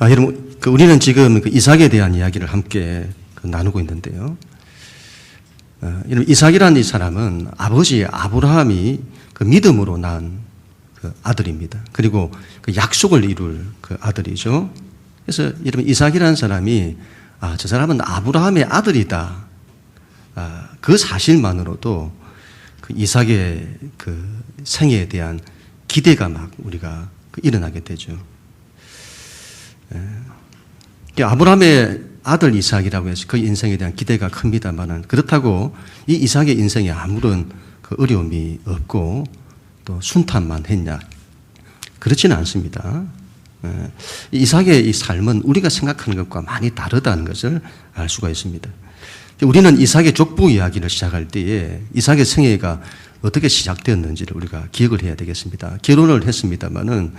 여러분, 우리는 지금 이삭에 대한 이야기를 함께 나누고 있는데요. 여러분, 이삭이라는 이 사람은 아버지 아브라함이 믿음으로 낳은 아들입니다. 그리고 약속을 이룰 아들이죠. 그래서 여러분, 이삭이라는 사람이 저 사람은 아브라함의 아들이다. 그 사실만으로도 이삭의 생애에 대한 기대가 막 우리가 일어나게 되죠. 아브라함의 아들 이삭이라고 해서 그 인생에 대한 기대가 큽니다만은, 그렇다고 이 이삭의 인생에 아무런 어려움이 없고 또 순탄만 했냐? 그렇지는 않습니다. 이삭의 이 삶은 우리가 생각하는 것과 많이 다르다는 것을 알 수가 있습니다. 우리는 이삭의 족보 이야기를 시작할 때에 이삭의 생애가 어떻게 시작되었는지를 우리가 기억을 해야 되겠습니다. 결혼을 했습니다마는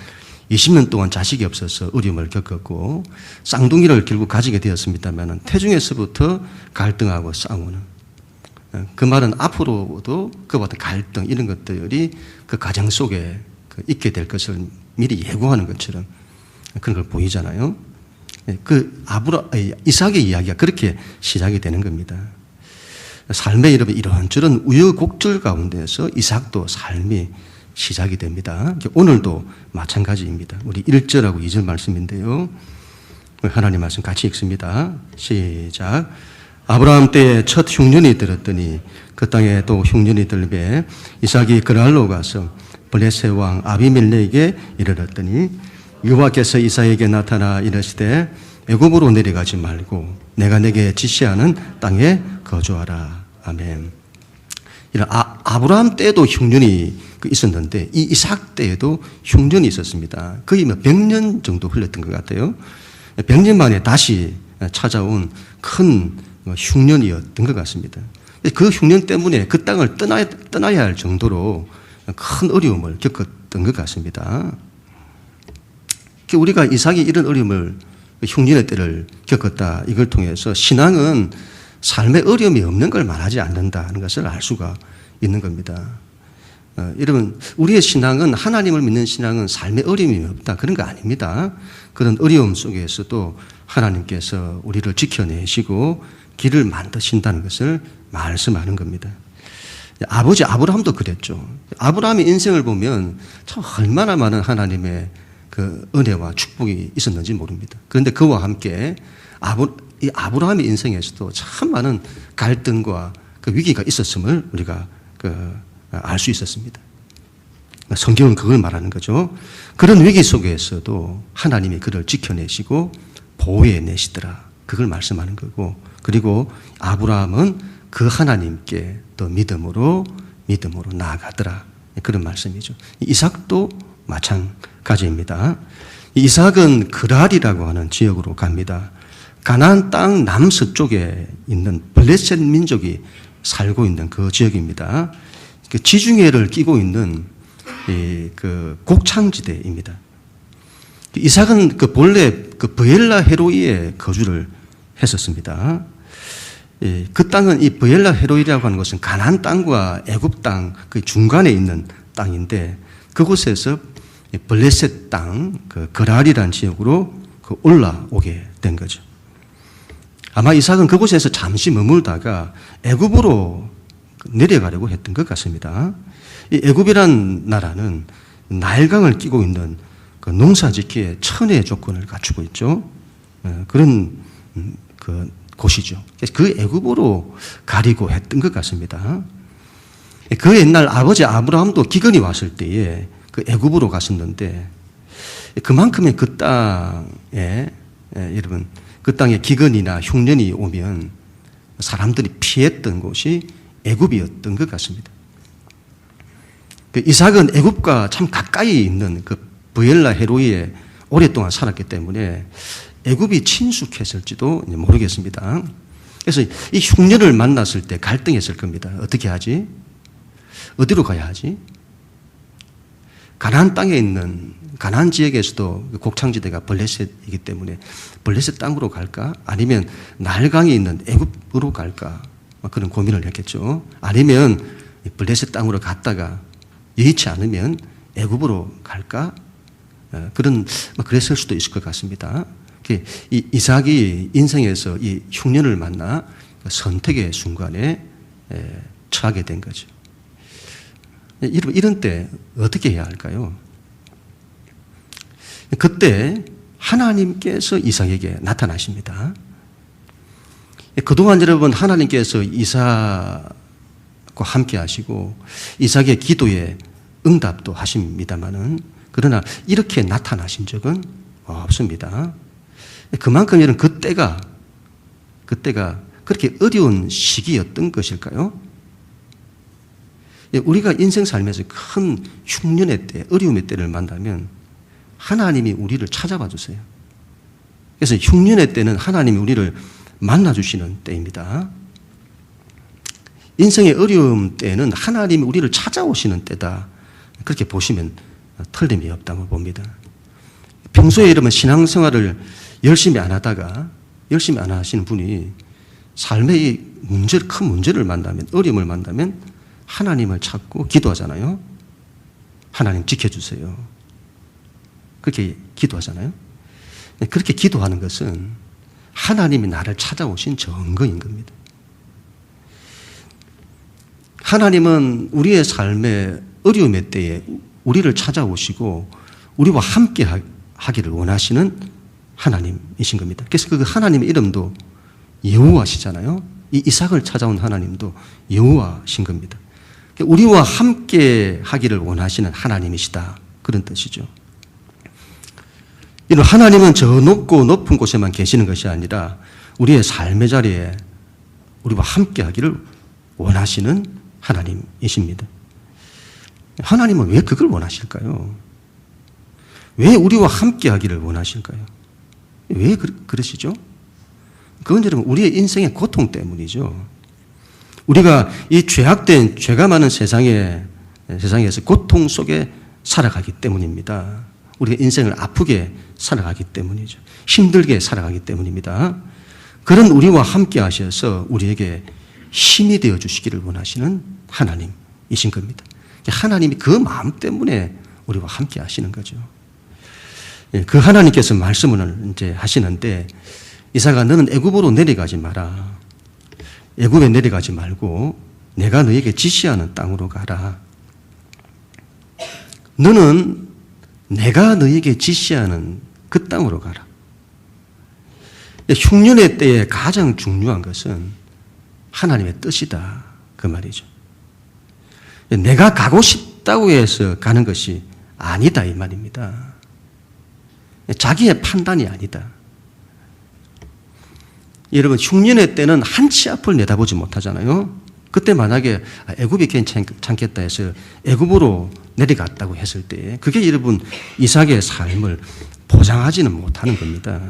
20년 동안 자식이 없어서 어려움을 겪었고, 쌍둥이를 결국 가지게 되었습니다마는 태중에서부터 갈등하고 싸우는, 그 말은 앞으로도 그와 같은 갈등 이런 것들이 그 가정 속에 있게 될 것을 미리 예고하는 것처럼 그런 걸 보이잖아요. 이삭의 이야기가 그렇게 시작이 되는 겁니다. 삶의 이런저런 우여곡절 가운데서 이삭도 삶이 시작이 됩니다. 오늘도 마찬가지입니다. 우리 1절하고 2절 말씀인데요. 하나님 말씀 같이 읽습니다. 시작. 아브라함 때에 첫 흉년이 들었더니 그 땅에 또 흉년이 들매 이삭이 그랄로 가서 블레셋 왕 아비멜렉에게 이르렀더니 여호와께서 이삭에게 나타나 이르시되 애굽으로 내려가지 말고 내가 내게 지시하는 땅에 거주하라. 아멘. 이런 아브라함 때도 흉년이 있었는데 이 이삭 때에도 흉년이 있었습니다. 거의 100년 정도 흘렀던 것 같아요. 100년 만에 다시 찾아온 큰 흉년이었던 것 같습니다. 그 흉년 때문에 그 땅을 떠나야 할 정도로 큰 어려움을 겪었던 것 같습니다. 우리가 이삭이 이런 어려움을, 흉년의 때를 겪었다, 이걸 통해서 신앙은 삶에 어려움이 없는 걸 말하지 않는다는 것을 알 수가 있는 겁니다. 여러분, 우리의 신앙은, 하나님을 믿는 신앙은 삶에 어려움이 없다, 그런 거 아닙니다. 그런 어려움 속에서도 하나님께서 우리를 지켜내시고 길을 만드신다는 것을 말씀하는 겁니다. 아버지 아브라함도 그랬죠. 아브라함의 인생을 보면 참 얼마나 많은 하나님의 은혜와 축복이 있었는지 모릅니다. 그런데 그와 함께 이 아브라함의 인생에서도 참 많은 갈등과 위기가 있었음을 우리가 알 수 있었습니다. 성경은 그걸 말하는 거죠. 그런 위기 속에서도 하나님이 그를 지켜내시고 보호해내시더라, 그걸 말씀하는 거고, 그리고 아브라함은 그 하나님께 또 믿음으로 나아가더라, 그런 말씀이죠. 이삭도 마찬가지입니다. 이삭은 그랄이라고 하는 지역으로 갑니다. 가나안 땅 남서쪽에 있는 블레셋 민족이 살고 있는 그 지역입니다. 지중해를 끼고 있는 곡창지대입니다. 이삭은 본래 브엘라 헤로이에 거주를 했었습니다. 그 땅은, 이 브엘라 헤로이라고 하는 것은 가나안 땅과 애굽 땅 그 중간에 있는 땅인데, 그곳에서 블레셋 땅, 그랄이라는 지역으로 올라오게 된 거죠. 아마 이삭은 그곳에서 잠시 머물다가 애굽으로 내려가려고 했던 것 같습니다. 이 애굽이란 나라는 나일강을 끼고 있는 농사짓기에 천혜의 조건을 갖추고 있죠. 그런 곳이죠. 그 애굽으로 가려고 했던 것 같습니다. 그 옛날 아버지 아브라함도 기근이 왔을 때에 애굽으로 갔었는데, 그만큼의 그 땅에, 여러분, 그 땅에 기근이나 흉년이 오면 사람들이 피했던 곳이 애굽이었던 것 같습니다. 이삭은 애굽과 참 가까이 있는 브엘라 헤로이에 오랫동안 살았기 때문에 애굽이 친숙했을지도 모르겠습니다. 그래서 이 흉년을 만났을 때 갈등했을 겁니다. 어떻게 하지? 어디로 가야 하지? 가나안 땅에 있는, 가나안 지역에서도 곡창지대가 블레셋이기 때문에 블레셋 땅으로 갈까? 아니면 나일강에 있는 애굽으로 갈까? 그런 고민을 했겠죠. 아니면 블레셋 땅으로 갔다가 여의치 않으면 애굽으로 갈까? 그랬을 수도 있을 것 같습니다. 이 이삭이 인생에서 이 흉년을 만나 선택의 순간에 처하게 된 거죠. 여러분, 이런 때 어떻게 해야 할까요? 그때 하나님께서 이삭에게 나타나십니다. 그동안 여러분, 하나님께서 이삭과 함께 하시고 이삭의 기도에 응답도 하십니다만은, 그러나 이렇게 나타나신 적은 없습니다. 그만큼 여러분, 그때가 그렇게 어려운 시기였던 것일까요? 우리가 인생 삶에서 큰 흉년의 때, 어려움의 때를 만나면 하나님이 우리를 찾아봐 주세요. 그래서 흉년의 때는 하나님이 우리를 만나주시는 때입니다. 인생의 어려움 때는 하나님이 우리를 찾아오시는 때다. 그렇게 보시면 틀림이 없다고 봅니다. 평소에 여러분, 신앙생활을 열심히 안 하다가, 열심히 안 하시는 분이 삶의 큰 문제를 만나면, 어려움을 만나면 하나님을 찾고 기도하잖아요. 하나님 지켜주세요. 그렇게 기도하잖아요. 그렇게 기도하는 것은 하나님이 나를 찾아오신 증거인 겁니다. 하나님은 우리의 삶의 어려움의 때에 우리를 찾아오시고 우리와 함께 하기를 원하시는 하나님이신 겁니다. 그래서 그 하나님의 이름도 여호와시잖아요. 이 이삭을 찾아온 하나님도 여호와신 겁니다. 우리와 함께 하기를 원하시는 하나님이시다. 그런 뜻이죠. 이런 하나님은 저 높고 높은 곳에만 계시는 것이 아니라 우리의 삶의 자리에 우리와 함께 하기를 원하시는 하나님이십니다. 하나님은 왜 그걸 원하실까요? 왜 우리와 함께 하기를 원하실까요? 왜 그러시죠? 그건 여러분, 우리의 인생의 고통 때문이죠. 우리가 이 죄악된, 죄가 많은 세상에서 고통 속에 살아가기 때문입니다. 우리가 인생을 아프게 살아가기 때문이죠. 힘들게 살아가기 때문입니다. 그런 우리와 함께 하셔서 우리에게 힘이 되어 주시기를 원하시는 하나님이신 겁니다. 하나님이 그 마음 때문에 우리와 함께 하시는 거죠. 그 하나님께서 말씀을 이제 하시는데, 이삭아, 너는 애굽으로 내려가지 마라. 애굽에 내려가지 말고 내가 너에게 지시하는 땅으로 가라. 너는 내가 너에게 지시하는 그 땅으로 가라. 흉년의 때에 가장 중요한 것은 하나님의 뜻이다. 그 말이죠. 내가 가고 싶다고 해서 가는 것이 아니다. 이 말입니다. 자기의 판단이 아니다. 여러분, 흉년의 때는 한치 앞을 내다보지 못하잖아요. 그때 만약에 애굽이 괜찮겠다 해서 애굽으로 내려갔다고 했을 때 그게 여러분 이삭의 삶을 보장하지는 못하는 겁니다.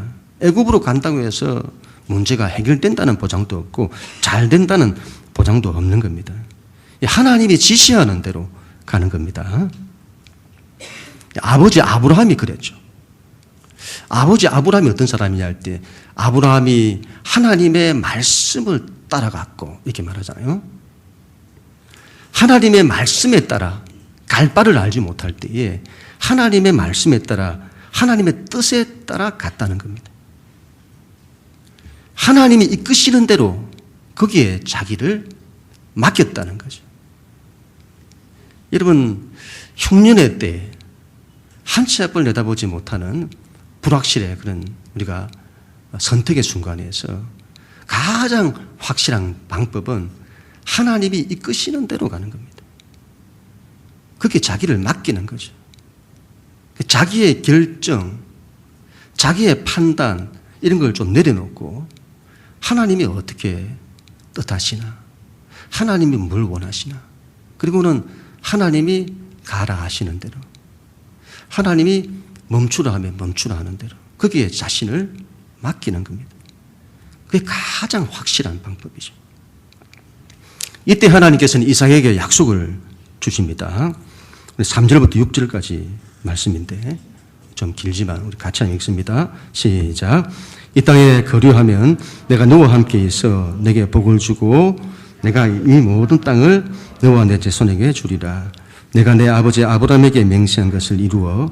애굽으로 간다고 해서 문제가 해결된다는 보장도 없고 잘 된다는 보장도 없는 겁니다. 하나님이 지시하는 대로 가는 겁니다. 아버지 아브라함이 그랬죠. 아버지 아브라함이 어떤 사람이냐 할 때 아브라함이 하나님의 말씀을 따라갔고 이렇게 말하잖아요. 하나님의 말씀에 따라 갈 바를 알지 못할 때에 하나님의 말씀에 따라 하나님의 뜻에 따라 갔다는 겁니다. 하나님이 이끄시는 대로 거기에 자기를 맡겼다는 거죠. 여러분, 흉년의 때 한치 앞을 내다보지 못하는 불확실의 그런 우리가 선택의 순간에서 가장 확실한 방법은 하나님이 이끄시는 대로 가는 겁니다. 그게 자기를 맡기는 거죠. 자기의 결정, 자기의 판단 이런 걸 좀 내려놓고 하나님이 어떻게 뜻하시나, 하나님이 뭘 원하시나, 그리고는 하나님이 가라 하시는 대로, 하나님이 멈추라 하면 멈추라 하는 대로 거기에 자신을 맡기는 겁니다. 그게 가장 확실한 방법이죠. 이때 하나님께서는 이삭에게 약속을 주십니다. 3절부터 6절까지 말씀인데 좀 길지만 우리 같이 한번 읽습니다. 시작. 이 땅에 거류하면 내가 너와 함께 있어 내게 복을 주고 내가 이 모든 땅을 너와 내 자손에게 주리라. 내가 내 아버지 아브라함에게 맹세한 것을 이루어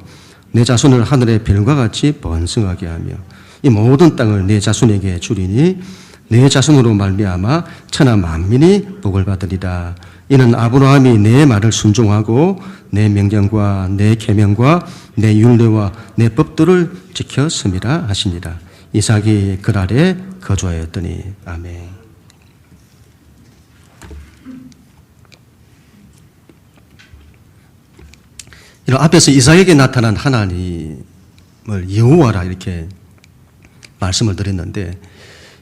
내 자손을 하늘의 별과 같이 번성하게 하며 이 모든 땅을 내 자손에게 주리니 내 자손으로 말미암아 천하 만민이 복을 받으리라. 이는 아브라함이 내 말을 순종하고 내 명령과 내 계명과 내 율례와 내 법도를 지켰음이라 하시니라. 이삭이 그랄에 거주하였더니. 아멘. 이런 앞에서 이삭에게 나타난 하나님을 여호와라 이렇게 말씀을 드렸는데,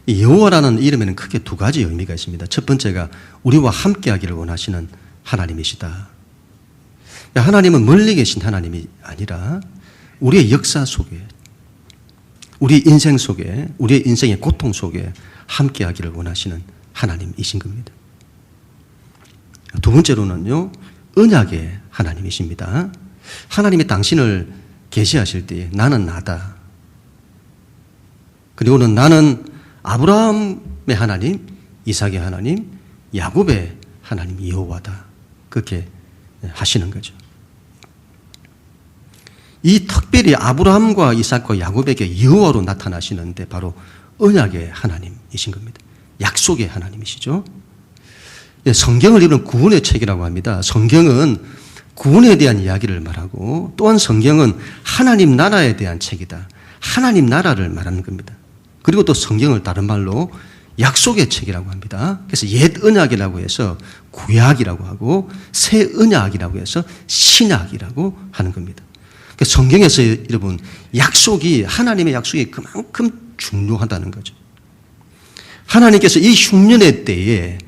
이 여호와라는 이름에는 크게 두 가지 의미가 있습니다. 첫 번째가 우리와 함께하기를 원하시는 하나님이시다. 하나님은 멀리 계신 하나님이 아니라 우리의 역사 속에, 우리 인생 속에, 우리의 인생의 고통 속에 함께하기를 원하시는 하나님이신 겁니다. 두 번째로는요, 언약의 하나님이십니다. 하나님이 당신을 계시하실 때 나는 나다. 그리고는 나는 아브라함의 하나님, 이삭의 하나님, 야곱의 하나님 여호와다. 그렇게 하시는 거죠. 이 특별히 아브라함과 이삭과 야곱에게 여호와로 나타나시는데 바로 언약의 하나님이신 겁니다. 약속의 하나님이시죠. 성경을 이루는 구원의 책이라고 합니다. 성경은 구원에 대한 이야기를 말하고, 또한 성경은 하나님 나라에 대한 책이다. 하나님 나라를 말하는 겁니다. 그리고 또 성경을 다른 말로 약속의 책이라고 합니다. 그래서 옛 언약이라고 해서 구약이라고 하고, 새 언약이라고 해서 신약이라고 하는 겁니다. 그래서 성경에서 여러분, 약속이, 하나님의 약속이 그만큼 중요하다는 거죠. 하나님께서 이 흉년의 때에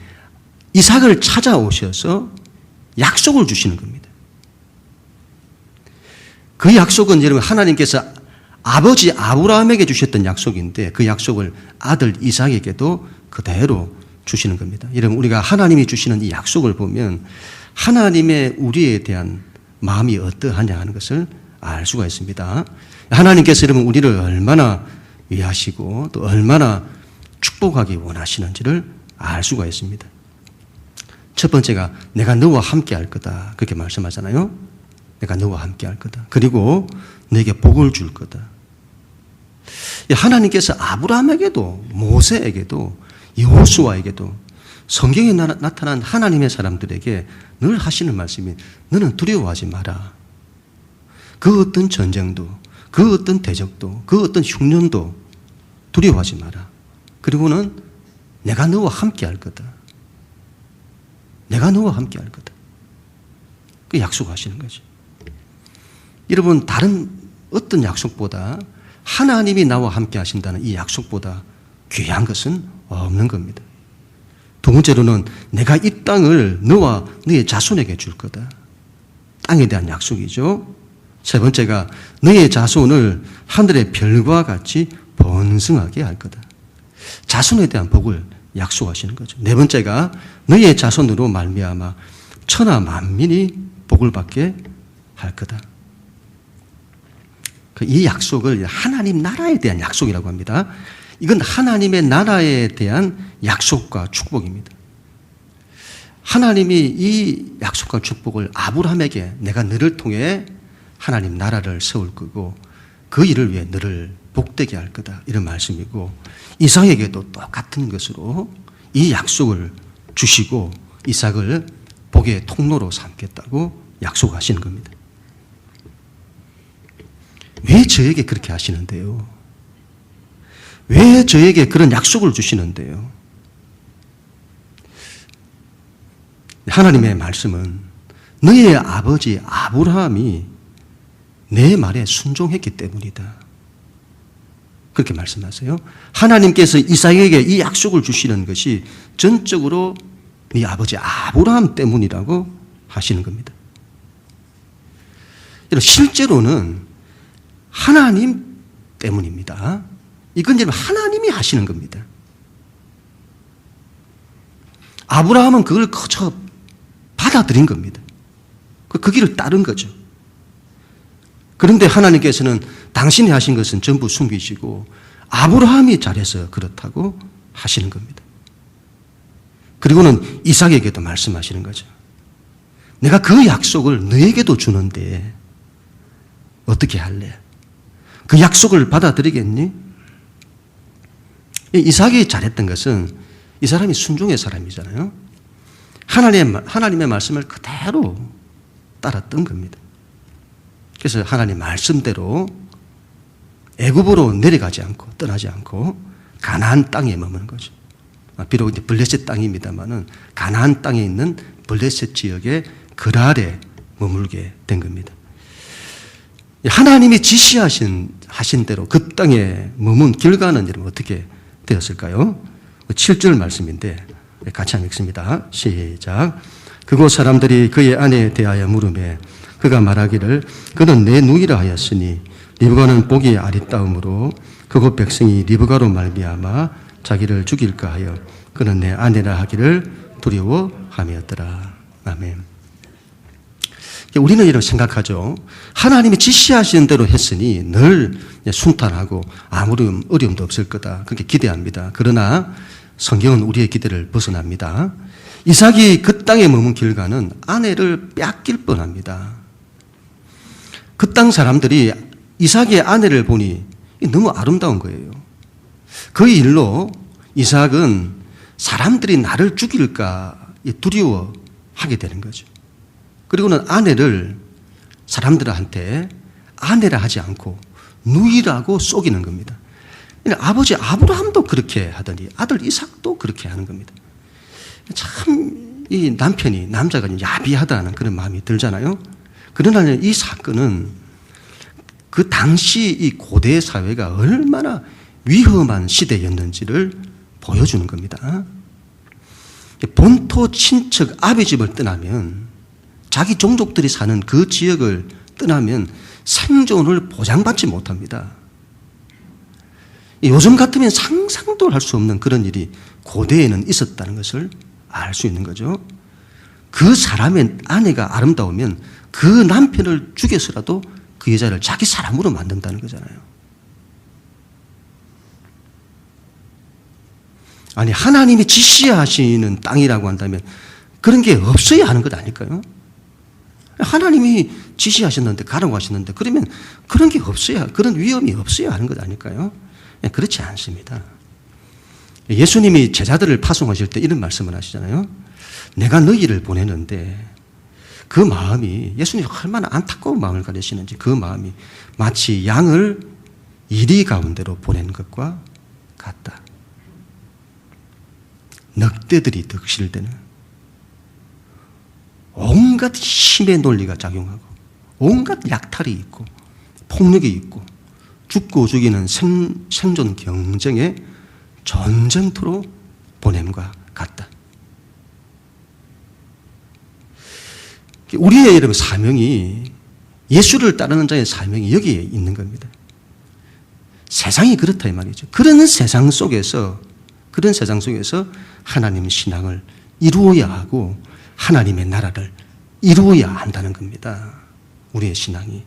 이삭을 찾아오셔서 약속을 주시는 겁니다. 그 약속은 여러분, 하나님께서 아버지 아브라함에게 주셨던 약속인데 그 약속을 아들 이삭에게도 그대로 주시는 겁니다. 여러분, 우리가 하나님이 주시는 이 약속을 보면 하나님의 우리에 대한 마음이 어떠하냐 하는 것을 알 수가 있습니다. 하나님께서 여러분 우리를 얼마나 위하시고 또 얼마나 축복하기 원하시는지를 알 수가 있습니다. 첫 번째가 내가 너와 함께 할 거다. 그렇게 말씀하잖아요. 내가 너와 함께 할 거다. 그리고 너에게 복을 줄 거다. 하나님께서 아브라함에게도 모세에게도 여호수아에게도 성경에 나타난 하나님의 사람들에게 늘 하시는 말씀이 너는 두려워하지 마라. 그 어떤 전쟁도, 그 어떤 대적도, 그 어떤 흉년도 두려워하지 마라. 그리고는 내가 너와 함께 할 거다. 내가 너와 함께 할 거다. 그 약속하시는 거죠. 여러분, 다른 어떤 약속보다 하나님이 나와 함께 하신다는 이 약속보다 귀한 것은 없는 겁니다. 두 번째로는 내가 이 땅을 너와 너의 자손에게 줄 거다. 땅에 대한 약속이죠. 세 번째가 너의 자손을 하늘의 별과 같이 번성하게 할 거다. 자손에 대한 복을 약속하시는 거죠. 네 번째가 너의 자손으로 말미암아 천하 만민이 복을 받게 할 거다. 이 약속을 하나님 나라에 대한 약속이라고 합니다. 이건 하나님의 나라에 대한 약속과 축복입니다. 하나님이 이 약속과 축복을 아브라함에게 내가 너를 통해 하나님 나라를 세울 거고 그 일을 위해 너를 복되게 할 거다. 이런 말씀이고, 이삭에게도 똑같은 것으로 이 약속을 주시고 이삭을 복의 통로로 삼겠다고 약속하시는 겁니다. 왜 저에게 그렇게 하시는데요? 왜 저에게 그런 약속을 주시는데요? 하나님의 말씀은 너의 아버지 아브라함이 내 말에 순종했기 때문이다. 그렇게 말씀하세요. 하나님께서 이삭에게 이 약속을 주시는 것이 전적으로 네 아버지 아브라함 때문이라고 하시는 겁니다. 실제로는 하나님 때문입니다. 이건 이제 하나님이 하시는 겁니다. 아브라함은 그걸 그저 받아들인 겁니다. 그 길을 따른 거죠. 그런데 하나님께서는 당신이 하신 것은 전부 숨기시고 아브라함이 잘해서 그렇다고 하시는 겁니다. 그리고는 이삭에게도 말씀하시는 거죠. 내가 그 약속을 너에게도 주는데 어떻게 할래? 그 약속을 받아들이겠니? 이삭이 잘했던 것은 이 사람이 순종의 사람이잖아요. 하나님의 말씀을 그대로 따랐던 겁니다. 그래서 하나님 말씀대로 애굽으로 내려가지 않고 떠나지 않고 가나안 땅에 머무는 거죠. 비록 이제 블레셋 땅입니다만은 가나안 땅에 있는 블레셋 지역의 그랄에 머물게 된 겁니다. 하나님이 지시하신 대로 그 땅에 머문 길가는 여러분 어떻게 되었을까요? 7절 말씀인데 같이 한번 읽습니다. 시작. 그곳 사람들이 그의 아내에 대하여 물으매 그가 말하기를 그는 내 누이라 하였으니 리브가는 복이 아리따움으로 그곳 백성이 리브가로 말미암아 자기를 죽일까 하여 그는 내 아내라 하기를 두려워함이었더라. 아멘. 우리는 이렇게 생각하죠. 하나님이 지시하시는 대로 했으니 늘 순탄하고 아무런 어려움도 없을 거다. 그렇게 기대합니다. 그러나 성경은 우리의 기대를 벗어납니다. 이삭이 그 땅에 머문 길가는 아내를 뺏길 뻔합니다. 그 땅 사람들이 이삭의 아내를 보니 너무 아름다운 거예요. 그 일로 이삭은 사람들이 나를 죽일까 두려워하게 되는 거죠. 그리고는 아내를 사람들한테 아내라 하지 않고 누이라고 속이는 겁니다. 아버지 아브라함도 그렇게 하더니 아들 이삭도 그렇게 하는 겁니다. 참 이 남편이 남자가 야비하다는 그런 마음이 들잖아요. 그러나 이 사건은 그 당시 이 고대 사회가 얼마나 위험한 시대였는지를 보여주는 겁니다. 본토 친척 아비 집을 떠나면 자기 종족들이 사는 그 지역을 떠나면 생존을 보장받지 못합니다. 요즘 같으면 상상도 할 수 없는 그런 일이 고대에는 있었다는 것을 알 수 있는 거죠. 그 사람의 아내가 아름다우면 그 남편을 죽여서라도 그 여자를 자기 사람으로 만든다는 거잖아요. 아니 하나님이 지시하시는 땅이라고 한다면 그런 게 없어야 하는 것 아닐까요? 하나님이 지시하셨는데 가라고 하셨는데 그러면 그런 게 없어야, 그런 위험이 없어야 하는 것 아닐까요? 그렇지 않습니다. 예수님이 제자들을 파송하실 때 이런 말씀을 하시잖아요. 내가 너희를 보내는데 그 마음이, 예수님이 얼마나 안타까운 마음을 가지시는지 그 마음이 마치 양을 이리 가운데로 보내는 것과 같다. 늑대들이 득실 때는 온갖 힘의 논리가 작용하고 온갖 약탈이 있고 폭력이 있고 죽고 죽이는 생존 경쟁의 전쟁터로 보냄과 같다. 우리의 여러분 사명이, 예수를 따르는 자의 사명이 여기에 있는 겁니다. 세상이 그렇다 이 말이죠. 그런 세상 속에서 하나님 신앙을 이루어야 하고 하나님의 나라를 이루어야 한다는 겁니다. 우리의 신앙이.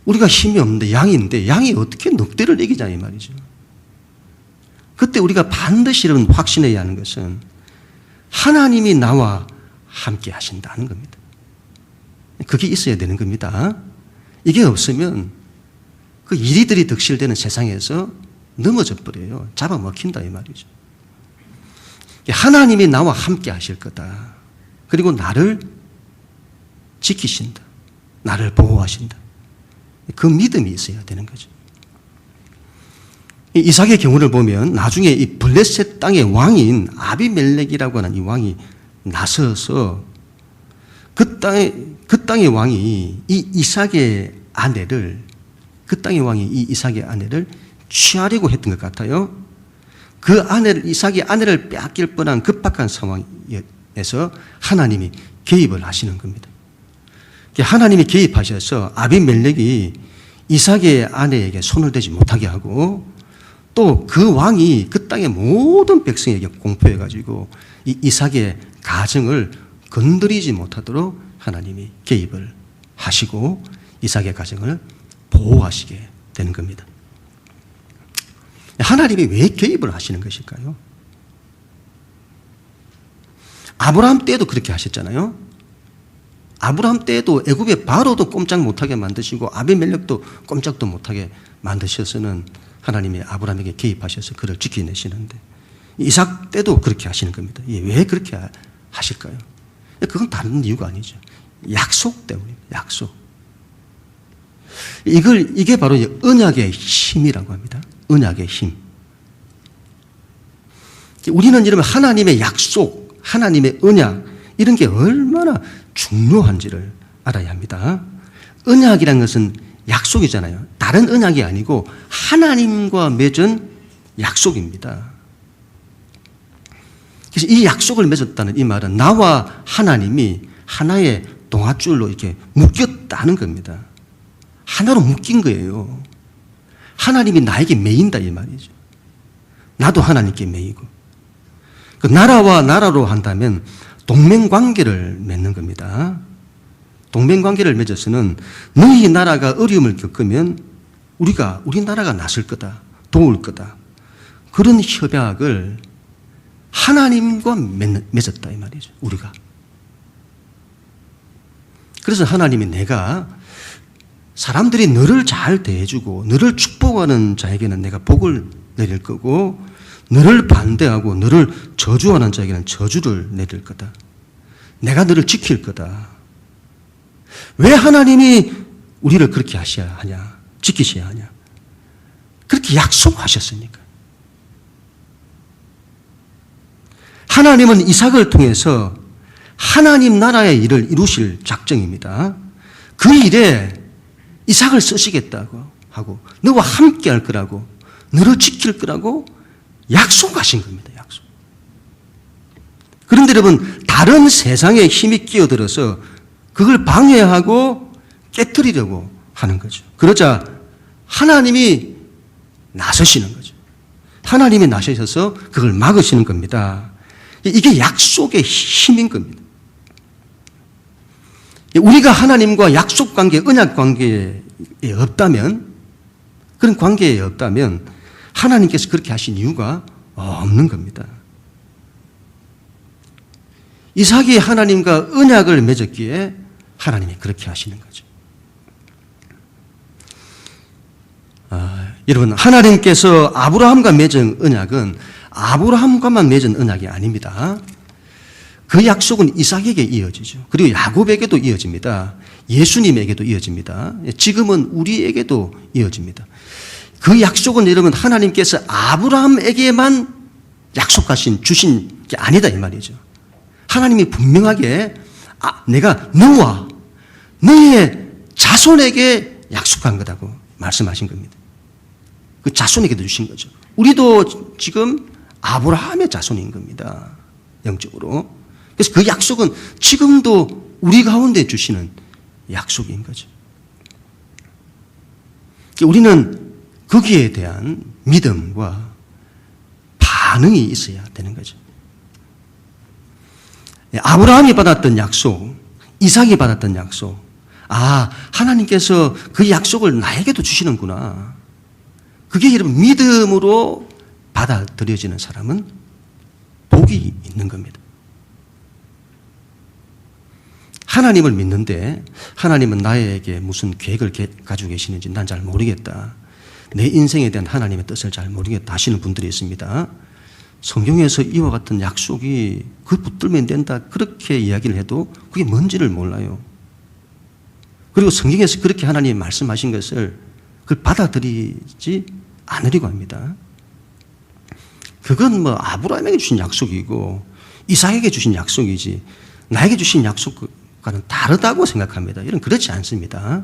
우리가 힘이 없는데 양이 어떻게 늑대를 이기자 이 말이죠. 그때 우리가 반드시 이런 확신해야 하는 것은 하나님이 나와 함께 하신다는 겁니다. 그게 있어야 되는 겁니다. 이게 없으면 그 이리들이 득실되는 세상에서 넘어져 버려요. 잡아먹힌다 이 말이죠. 하나님이 나와 함께 하실 거다. 그리고 나를 지키신다. 나를 보호하신다. 그 믿음이 있어야 되는 거죠. 이삭의 경우를 보면 나중에 이 블레셋 땅의 왕인 아비멜렉이라고 하는 이 왕이 나서서 그 땅의 왕이 이 이삭의 아내를 취하려고 했던 것 같아요. 이삭의 아내를 빼앗길 뻔한 급박한 상황에서 하나님이 개입을 하시는 겁니다. 하나님이 개입하셔서 아비멜렉이 이삭의 아내에게 손을 대지 못하게 하고 또 그 왕이 그 땅의 모든 백성에게 공포해가지고 이 이삭의 가정을 건드리지 못하도록 하나님이 개입을 하시고 이삭의 가정을 보호하시게 되는 겁니다. 하나님이 왜 개입을 하시는 것일까요? 아브라함 때도 그렇게 하셨잖아요. 아브라함 때에도 애굽의 바로도 꼼짝 못하게 만드시고 아비멜렉도 꼼짝도 못하게 만드셔서는 하나님이 아브라함에게 개입하셔서 그를 지켜내시는데 이삭 때도 그렇게 하시는 겁니다. 왜 그렇게 하실까요? 그건 다른 이유가 아니죠. 약속 때문입니다. 약속. 이게 바로 언약의 힘이라고 합니다. 언약의 힘. 우리는 이러면 하나님의 약속, 하나님의 언약, 이런 게 얼마나 중요한지를 알아야 합니다. 언약이라는 것은 약속이잖아요. 다른 언약이 아니고 하나님과 맺은 약속입니다. 그래서 이 약속을 맺었다는 이 말은 나와 하나님이 하나의 동아줄로 이렇게 묶였다는 겁니다. 하나로 묶인 거예요. 하나님이 나에게 매인다 이 말이죠. 나도 하나님께 매이고. 그 나라와 나라로 한다면 동맹관계를 맺는 겁니다. 동맹관계를 맺어서는 너희 나라가 어려움을 겪으면 우리 나라가 나설 거다. 도울 거다. 그런 협약을 하나님과 맺었다 이 말이죠. 우리가. 그래서 하나님이 내가 사람들이 너를 잘 대해주고 너를 축복하는 자에게는 내가 복을 내릴 거고 너를 반대하고 너를 저주하는 자에게는 저주를 내릴 거다. 내가 너를 지킬 거다. 왜 하나님이 우리를 그렇게 하셔야 하냐? 지키셔야 하냐? 그렇게 약속하셨으니까. 하나님은 이삭을 통해서 하나님 나라의 일을 이루실 작정입니다. 그 일에 이삭을 쓰시겠다고 하고 너와 함께 할 거라고 너를 지킬 거라고 약속하신 겁니다. 약속. 그런데 여러분 다른 세상의 힘이 끼어들어서 그걸 방해하고 깨뜨리려고 하는 거죠. 그러자 하나님이 나서시는 거죠. 하나님이 나서셔서 그걸 막으시는 겁니다. 이게 약속의 힘인 겁니다. 우리가 하나님과 약속 관계, 언약 관계에 없다면, 그런 관계에 없다면 하나님께서 그렇게 하신 이유가 없는 겁니다. 이삭이 하나님과 언약을 맺었기에 하나님이 그렇게 하시는 거죠. 여러분, 하나님께서 아브라함과 맺은 언약은 아브라함과만 맺은 언약이 아닙니다. 그 약속은 이삭에게 이어지죠. 그리고 야곱에게도 이어집니다. 예수님에게도 이어집니다. 지금은 우리에게도 이어집니다. 그 약속은 여러분 하나님께서 아브라함에게만 주신 게 아니다 이 말이죠. 하나님이 분명하게 내가 너와 너의 자손에게 약속한 거라고 말씀하신 겁니다. 그 자손에게도 주신 거죠. 우리도 지금 아브라함의 자손인 겁니다. 영적으로. 그래서 그 약속은 지금도 우리 가운데 주시는 약속인 거죠. 우리는 거기에 대한 믿음과 반응이 있어야 되는 거죠. 아브라함이 받았던 약속, 이삭이 받았던 약속, 하나님께서 그 약속을 나에게도 주시는구나. 그게 여러분 믿음으로 받아들여지는 사람은 복이 있는 겁니다. 하나님을 믿는데 하나님은 나에게 무슨 계획을 가지고 계시는지 난 잘 모르겠다. 내 인생에 대한 하나님의 뜻을 잘 모르겠다 하시는 분들이 있습니다. 성경에서 이와 같은 약속이 그 붙들면 된다 그렇게 이야기를 해도 그게 뭔지를 몰라요. 그리고 성경에서 그렇게 하나님이 말씀하신 것을 그걸 받아들이지 않으려고 합니다. 그건 아브라함에게 주신 약속이고 이삭에게 주신 약속이지 나에게 주신 약속과는 다르다고 생각합니다. 이런 그렇지 않습니다.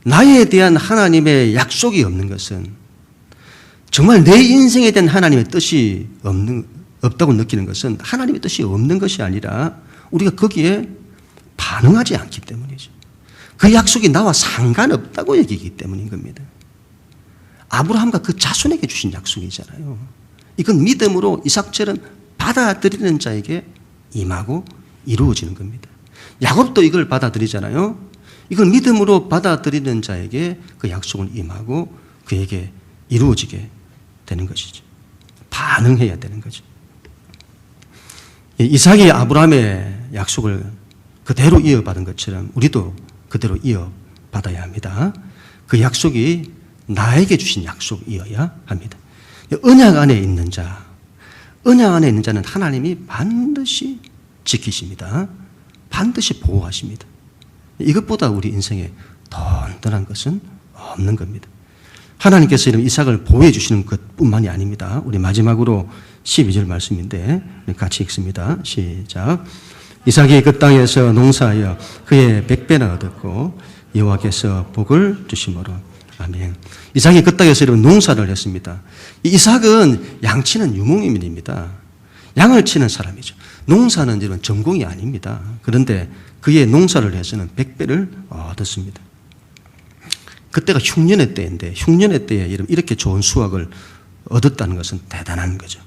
나에 대한 하나님의 약속이 없는 것은 정말 내 인생에 대한 하나님의 뜻이 없다고 느끼는 것은 하나님의 뜻이 없는 것이 아니라 우리가 거기에 반응하지 않기 때문이죠. 그 약속이 나와 상관없다고 여기기 때문인 겁니다. 아브라함과 그 자손에게 주신 약속이잖아요. 이건 믿음으로 이삭처럼 받아들이는 자에게 임하고 이루어지는 겁니다. 야곱도 이걸 받아들이잖아요. 이걸 믿음으로 받아들이는 자에게 그 약속을 임하고 그에게 이루어지게 되는 것이죠. 반응해야 되는 거죠. 이삭이 아브라함의 약속을 그대로 이어받은 것처럼 우리도 그대로 이어받아야 합니다. 그 약속이 나에게 주신 약속이어야 합니다. 언약 안에 있는 자, 언약 안에 있는 자는 하나님이 반드시 지키십니다. 반드시 보호하십니다. 이것보다 우리 인생에 더 든든한 것은 없는 겁니다. 하나님께서 이런 이삭을 보호해 주시는 것뿐만이 아닙니다. 우리 마지막으로 12절 말씀인데 같이 읽습니다. 시작. 이삭이 그 땅에서 농사하여 그의 100배나 얻었고 여호와께서 복을 주심으로. 아멘. 이삭이 그 땅에서 이런 농사를 했습니다. 이삭은 양치는 유목민입니다. 양을 치는 사람이죠. 농사는 이런 전공이 아닙니다. 그런데 그의 농사를 해서는 100배를 얻었습니다. 그때가 흉년의 때인데 흉년의 때에 이렇게 좋은 수확을 얻었다는 것은 대단한 거죠.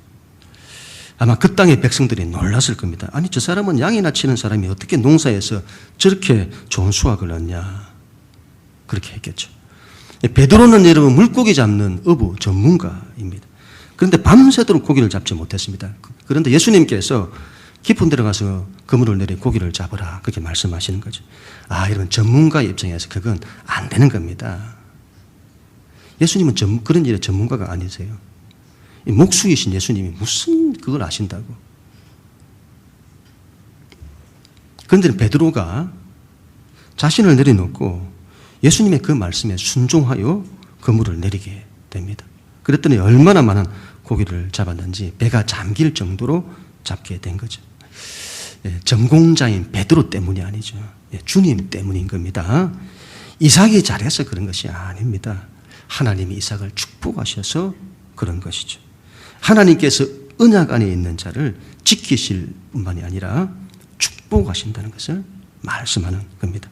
아마 그 땅의 백성들이 놀랐을 겁니다. 아니 저 사람은 양이나 치는 사람이 어떻게 농사에서 저렇게 좋은 수확을 얻냐 그렇게 했겠죠. 베드로는 여러분 물고기 잡는 어부 전문가입니다. 그런데 밤새도록 고기를 잡지 못했습니다. 그런데 예수님께서 깊은 데로 가서 그물을 내려 고기를 잡으라 그렇게 말씀하시는 거죠. 아, 여러분 전문가의 입장에서 그건 안 되는 겁니다. 예수님은 그런 일의 전문가가 아니세요. 목수이신 예수님이 무슨 그걸 아신다고. 그런데 베드로가 자신을 내려놓고 예수님의 그 말씀에 순종하여 그물을 내리게 됩니다. 그랬더니 얼마나 많은 고기를 잡았는지 배가 잠길 정도로 잡게 된 거죠. 전공자인 베드로 때문이 아니죠. 주님 때문인 겁니다. 이삭이 잘해서 그런 것이 아닙니다. 하나님이 이삭을 축복하셔서 그런 것이죠. 하나님께서 언약 안에 있는 자를 지키실 뿐만이 아니라 축복하신다는 것을 말씀하는 겁니다.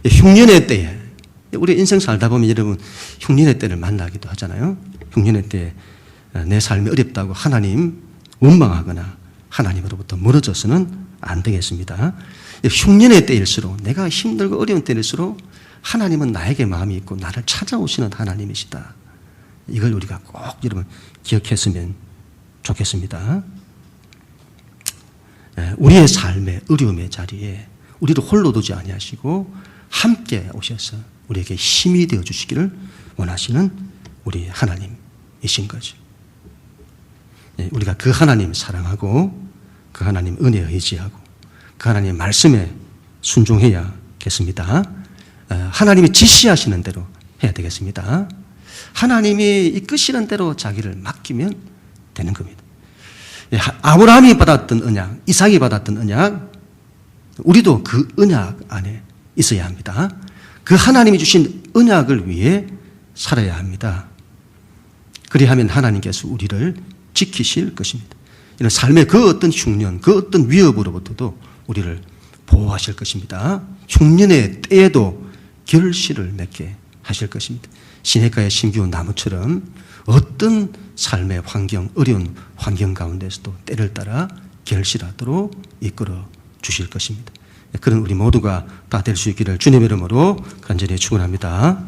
흉년의 때에 우리 인생 살다 보면 여러분 흉년의 때를 만나기도 하잖아요. 흉년의 때에 내 삶이 어렵다고 하나님 원망하거나 하나님으로부터 멀어져서는 안 되겠습니다. 흉년의 때일수록 내가 힘들고 어려운 때일수록 하나님은 나에게 마음이 있고 나를 찾아오시는 하나님이시다. 이걸 우리가 꼭 여러분 기억했으면 좋겠습니다. 우리의 삶의 어려움의 자리에 우리를 홀로 두지 아니하시고 함께 오셔서 우리에게 힘이 되어 주시기를 원하시는 우리 하나님이신 거죠. 우리가 그 하나님 사랑하고 그 하나님 은혜에 의지하고 그 하나님 말씀에 순종해야겠습니다. 하나님이 지시하시는 대로 해야 되겠습니다. 하나님이 이끄시는 대로 자기를 맡기면 되는 겁니다. 아브라함이 받았던 언약, 이삭이 받았던 언약, 우리도 그 언약 안에 있어야 합니다. 그 하나님이 주신 언약을 위해 살아야 합니다. 그리하면 하나님께서 우리를 지키실 것입니다. 이런 삶의 그 어떤 흉년, 그 어떤 위협으로부터도 우리를 보호하실 것입니다. 흉년의 때에도 결실을 맺게 하실 것입니다. 시냇가의 심기운 나무처럼 어떤 삶의 환경, 어려운 환경 가운데서도 때를 따라 결실하도록 이끌어 주실 것입니다. 그런 우리 모두가 다 될 수 있기를 주님의 이름으로 간절히 축원합니다.